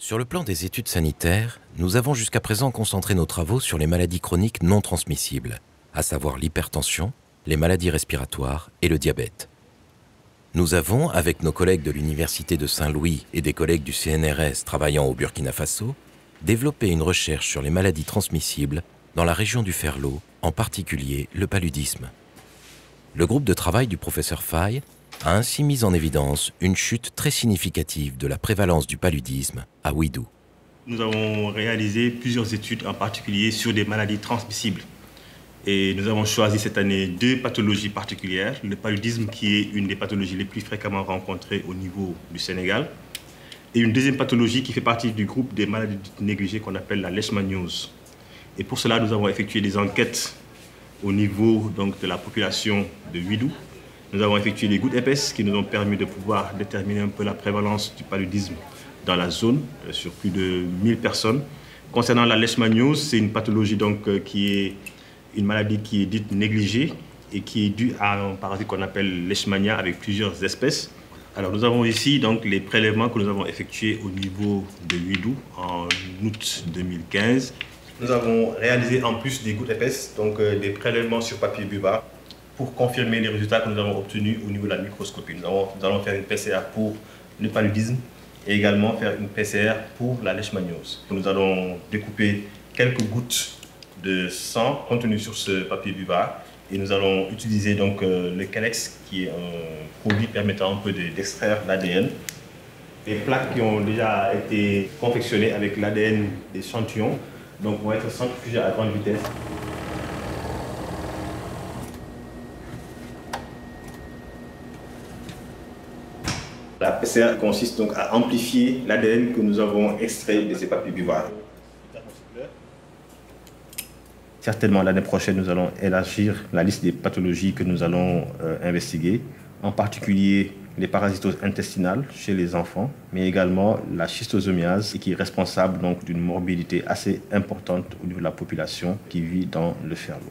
Sur le plan des études sanitaires, nous avons jusqu'à présent concentré nos travaux sur les maladies chroniques non transmissibles, à savoir l'hypertension, les maladies respiratoires et le diabète. Nous avons, avec nos collègues de l'Université de Saint-Louis et des collègues du CNRS travaillant au Burkina Faso, développé une recherche sur les maladies transmissibles dans la région du Ferlo, en particulier le paludisme. Le groupe de travail du professeur Faye a ainsi mis en évidence une chute très significative de la prévalence du paludisme à Ouidou. Nous avons réalisé plusieurs études, en particulier sur des maladies transmissibles. Et nous avons choisi cette année deux pathologies particulières. Le paludisme, qui est une des pathologies les plus fréquemment rencontrées au niveau du Sénégal. Et une deuxième pathologie qui fait partie du groupe des maladies négligées qu'on appelle la leishmaniose. Et pour cela, nous avons effectué des enquêtes au niveau donc, de la population de Ouidou. Nous avons effectué des gouttes épaisses qui nous ont permis de pouvoir déterminer un peu la prévalence du paludisme dans la zone, sur plus de 1000 personnes. Concernant la leishmaniose, c'est une pathologie donc, qui est une maladie qui est dite négligée et qui est due à un parasite qu'on appelle leishmania avec plusieurs espèces. Alors nous avons ici donc les prélèvements que nous avons effectués au niveau de Ouidou en août 2015. Nous avons réalisé en plus des gouttes épaisses, donc des prélèvements sur papier buba pour confirmer les résultats que nous avons obtenus au niveau de la microscopie. Nous allons faire une PCR pour le paludisme et également faire une PCR pour la leishmaniose. Nous allons découper quelques gouttes de sang contenu sur ce papier buba et nous allons utiliser donc le Calex qui est un produit permettant un peu d'extraire l'ADN. Les plaques qui ont déjà été confectionnées avec l'ADN des échantillons donc vont être centrifugées à grande vitesse. La PCR consiste donc à amplifier l'ADN que nous avons extrait de ces papiers buba. Certainement, l'année prochaine, nous allons élargir la liste des pathologies que nous allons investiguer, en particulier les parasitoses intestinales chez les enfants, mais également la schistosomiase, qui est responsable d'une morbidité assez importante au niveau de la population qui vit dans le Ferlo.